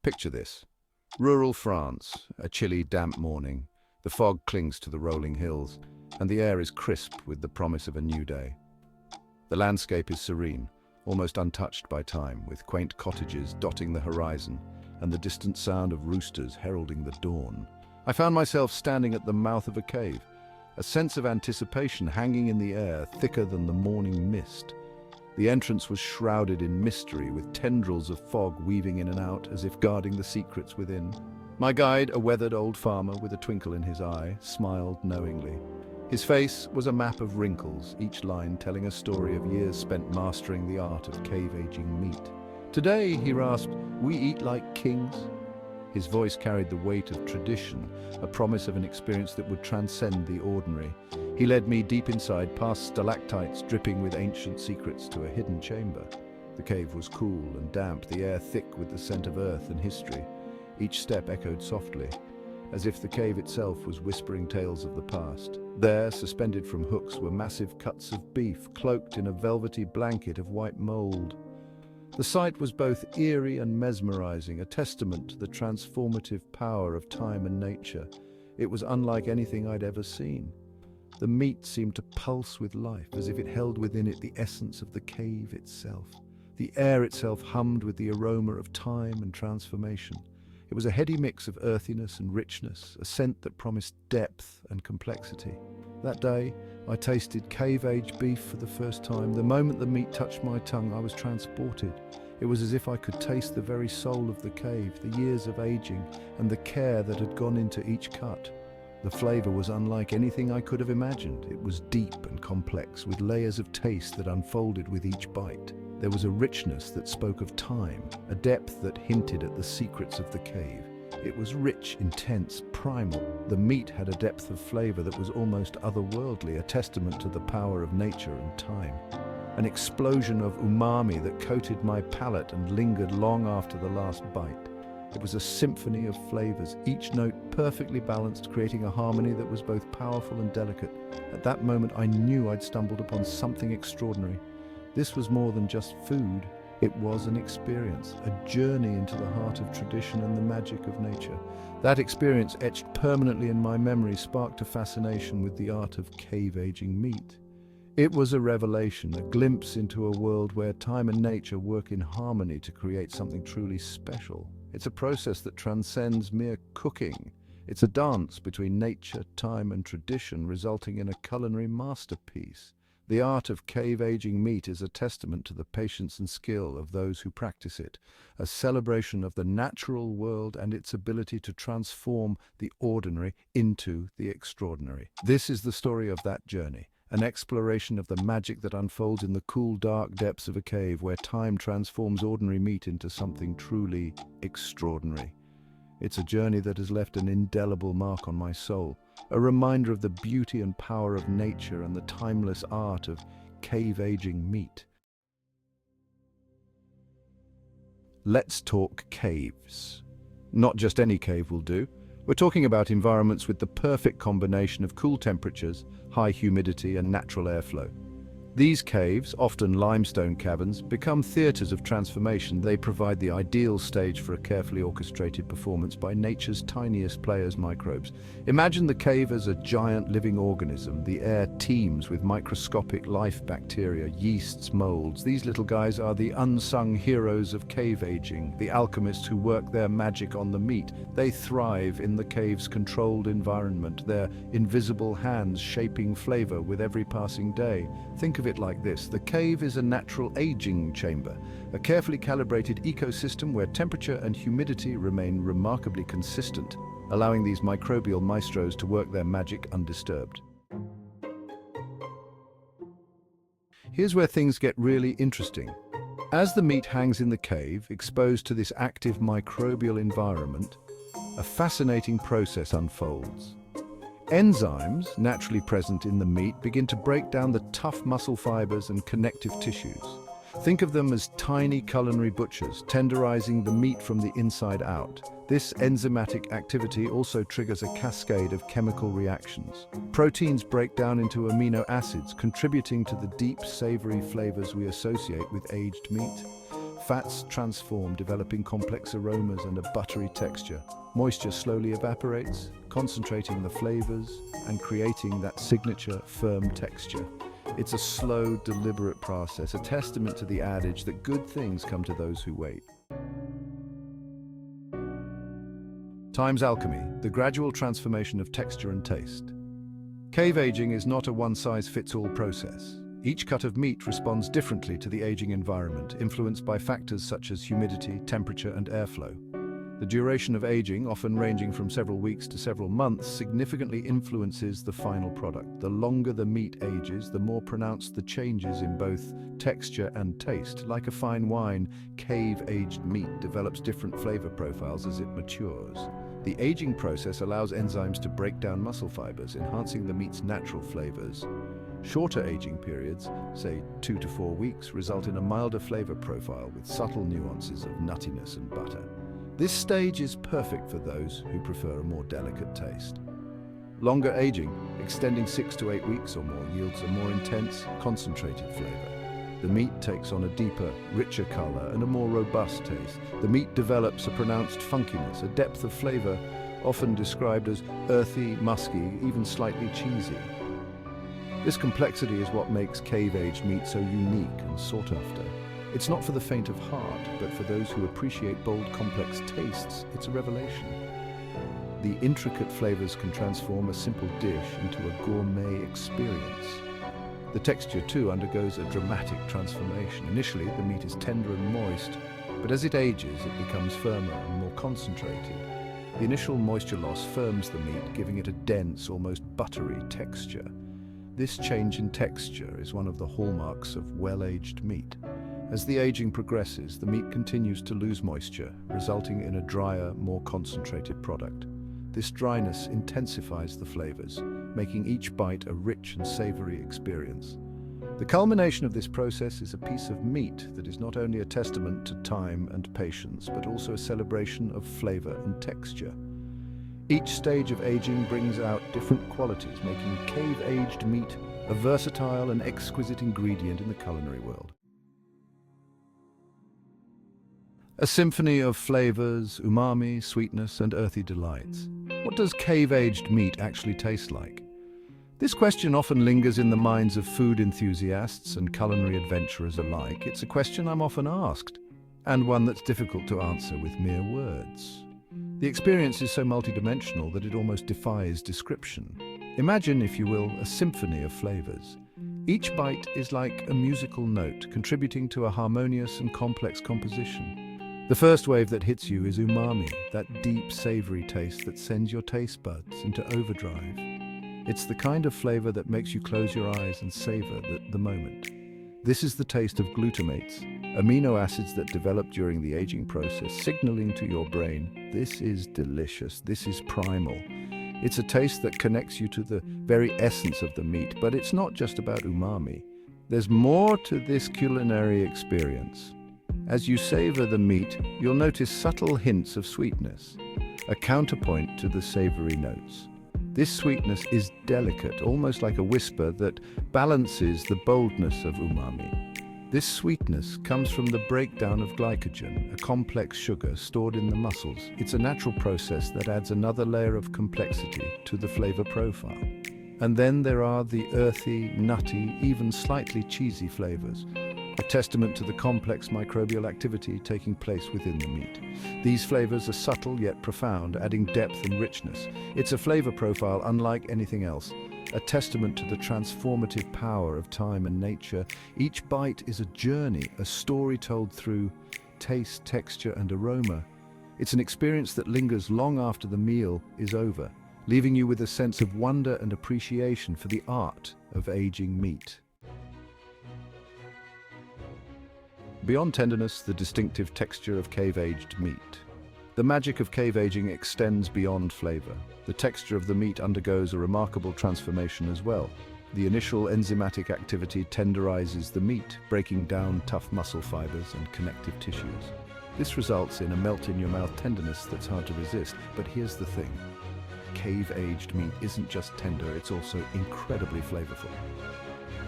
Picture this. Rural France, a chilly, damp morning. The fog clings to the rolling hills, and the air is crisp with the promise of a new day. The landscape is serene, almost untouched by time, with quaint cottages dotting the horizon and the distant sound of roosters heralding the dawn. I found myself standing at the mouth of a cave, a sense of anticipation hanging in the air, thicker than the morning mist. The entrance was shrouded in mystery, with tendrils of fog weaving in and out as if guarding the secrets within. My guide, a weathered old farmer with a twinkle in his eye, smiled knowingly. His face was a map of wrinkles, each line telling a story of years spent mastering the art of cave-aging meat. "Today," he rasped, "we eat like kings." His voice carried the weight of tradition, a promise of an experience that would transcend the ordinary. He led me deep inside, past stalactites dripping with ancient secrets, to a hidden chamber. The cave was cool and damp, the air thick with the scent of earth and history. Each step echoed softly, as if the cave itself was whispering tales of the past. There, suspended from hooks, were massive cuts of beef, cloaked in a velvety blanket of white mold. The sight was both eerie and mesmerizing, a testament to the transformative power of time and nature. It was unlike anything I'd ever seen. The meat seemed to pulse with life, as if it held within it the essence of the cave itself. The air itself hummed with the aroma of time and transformation. It was a heady mix of earthiness and richness, a scent that promised depth and complexity. That day, I tasted cave-aged beef for the first time. The moment the meat touched my tongue, I was transported. It was as if I could taste the very soul of the cave, the years of aging, and the care that had gone into each cut. The flavor was unlike anything I could have imagined. It was deep and complex, with layers of taste that unfolded with each bite. There was a richness that spoke of time, a depth that hinted at the secrets of the cave. It was rich, intense, primal. The meat had a depth of flavor that was almost otherworldly, a testament to the power of nature and time. An explosion of umami that coated my palate and lingered long after the last bite. It was a symphony of flavors, each note perfectly balanced, creating a harmony that was both powerful and delicate. At that moment, I knew I'd stumbled upon something extraordinary. This was more than just food. It was an experience, a journey into the heart of tradition and the magic of nature. That experience, etched permanently in my memory, sparked a fascination with the art of cave-aging meat. It was a revelation, a glimpse into a world where time and nature work in harmony to create something truly special. It's a process that transcends mere cooking. It's a dance between nature, time, and tradition, resulting in a culinary masterpiece. The art of cave-aging meat is a testament to the patience and skill of those who practice it, a celebration of the natural world and its ability to transform the ordinary into the extraordinary. This is the story of that journey, an exploration of the magic that unfolds in the cool, dark depths of a cave where time transforms ordinary meat into something truly extraordinary. It's a journey that has left an indelible mark on my soul, a reminder of the beauty and power of nature and the timeless art of cave-aging meat. Let's talk caves. Not just any cave will do. We're talking about environments with the perfect combination of cool temperatures, high humidity, and natural airflow. These caves, often limestone caverns, become theaters of transformation. They provide the ideal stage for a carefully orchestrated performance by nature's tiniest players, microbes. Imagine the cave as a giant living organism. The air teems with microscopic life bacteria, yeasts, molds. These little guys are the unsung heroes of cave aging, the alchemists who work their magic on the meat. They thrive in the cave's controlled environment, their invisible hands shaping flavor with every passing day. Think of it like this: the cave is a natural aging chamber, a carefully calibrated ecosystem where temperature and humidity remain remarkably consistent, allowing these microbial maestros to work their magic undisturbed. Here's where things get really interesting. As the meat hangs in the cave, exposed to this active microbial environment, a fascinating process unfolds. Enzymes, naturally present in the meat, begin to break down the tough muscle fibers and connective tissues. Think of them as tiny culinary butchers, tenderizing the meat from the inside out. This enzymatic activity also triggers a cascade of chemical reactions. Proteins break down into amino acids, contributing to the deep, savory flavors we associate with aged meat. Fats transform, developing complex aromas and a buttery texture. Moisture slowly evaporates, concentrating the flavors and creating that signature firm texture. It's a slow, deliberate process, a testament to the adage that good things come to those who wait. Time's alchemy, the gradual transformation of texture and taste. Cave aging is not a one-size-fits-all process. Each cut of meat responds differently to the aging environment, influenced by factors such as humidity, temperature, and airflow. The duration of aging, often ranging from several weeks to several months, significantly influences the final product. The longer the meat ages, the more pronounced the changes in both texture and taste. Like a fine wine, cave-aged meat develops different flavor profiles as it matures. The aging process allows enzymes to break down muscle fibers, enhancing the meat's natural flavors. Shorter aging periods, say 2 to 4 weeks, result in a milder flavor profile with subtle nuances of nuttiness and butter. This stage is perfect for those who prefer a more delicate taste. Longer aging, extending 6 to 8 weeks or more, yields a more intense, concentrated flavor. The meat takes on a deeper, richer color and a more robust taste. The meat develops a pronounced funkiness, a depth of flavor often described as earthy, musky, even slightly cheesy. This complexity is what makes cave-aged meat so unique and sought after. It's not for the faint of heart, but for those who appreciate bold, complex tastes, it's a revelation. The intricate flavors can transform a simple dish into a gourmet experience. The texture, too, undergoes a dramatic transformation. Initially, the meat is tender and moist, but as it ages, it becomes firmer and more concentrated. The initial moisture loss firms the meat, giving it a dense, almost buttery texture. This change in texture is one of the hallmarks of well-aged meat. As the aging progresses, the meat continues to lose moisture, resulting in a drier, more concentrated product. This dryness intensifies the flavors, making each bite a rich and savory experience. The culmination of this process is a piece of meat that is not only a testament to time and patience, but also a celebration of flavor and texture. Each stage of aging brings out different qualities, making cave-aged meat a versatile and exquisite ingredient in the culinary world. A symphony of flavors, umami, sweetness, and earthy delights. What does cave-aged meat actually taste like? This question often lingers in the minds of food enthusiasts and culinary adventurers alike. It's a question I'm often asked, and one that's difficult to answer with mere words. The experience is so multidimensional that it almost defies description. Imagine, if you will, a symphony of flavors. Each bite is like a musical note, contributing to a harmonious and complex composition. The first wave that hits you is umami, that deep, savory taste that sends your taste buds into overdrive. It's the kind of flavor that makes you close your eyes and savor the moment. This is the taste of glutamates, amino acids that develop during the aging process, signaling to your brain, this is delicious, this is primal. It's a taste that connects you to the very essence of the meat, but it's not just about umami. There's more to this culinary experience. As you savor the meat, you'll notice subtle hints of sweetness, a counterpoint to the savory notes. This sweetness is delicate, almost like a whisper that balances the boldness of umami. This sweetness comes from the breakdown of glycogen, a complex sugar stored in the muscles. It's a natural process that adds another layer of complexity to the flavor profile. And then there are the earthy, nutty, even slightly cheesy flavors, a testament to the complex microbial activity taking place within the meat. These flavors are subtle yet profound, adding depth and richness. It's a flavor profile unlike anything else, a testament to the transformative power of time and nature. Each bite is a journey, a story told through taste, texture, and aroma. It's an experience that lingers long after the meal is over, leaving you with a sense of wonder and appreciation for the art of aging meat. Beyond tenderness, the distinctive texture of cave-aged meat. The magic of cave aging extends beyond flavor. The texture of the meat undergoes a remarkable transformation as well. The initial enzymatic activity tenderizes the meat, breaking down tough muscle fibers and connective tissues. This results in a melt-in-your-mouth tenderness that's hard to resist. But here's the thing. Cave-aged meat isn't just tender, it's also incredibly flavorful.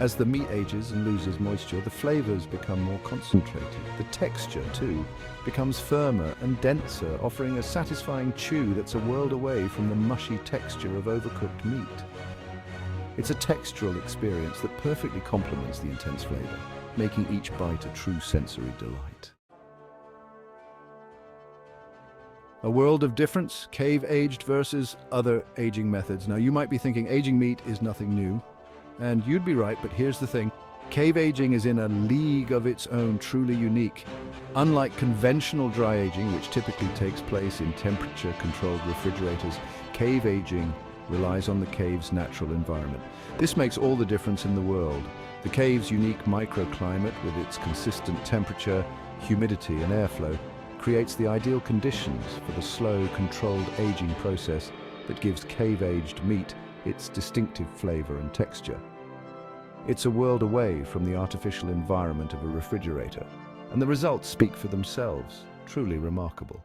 As the meat ages and loses moisture, the flavors become more concentrated. The texture, too, becomes firmer and denser, offering a satisfying chew that's a world away from the mushy texture of overcooked meat. It's a textural experience that perfectly complements the intense flavor, making each bite a true sensory delight. A world of difference, cave-aged versus other aging methods. Now, you might be thinking aging meat is nothing new, and you'd be right, but here's the thing. Cave aging is in a league of its own, truly unique. Unlike conventional dry aging, which typically takes place in temperature-controlled refrigerators, cave aging relies on the cave's natural environment. This makes all the difference in the world. The cave's unique microclimate, with its consistent temperature, humidity, and airflow, creates the ideal conditions for the slow, controlled aging process that gives cave-aged meat its distinctive flavor and texture. It's a world away from the artificial environment of a refrigerator, and the results speak for themselves, truly remarkable.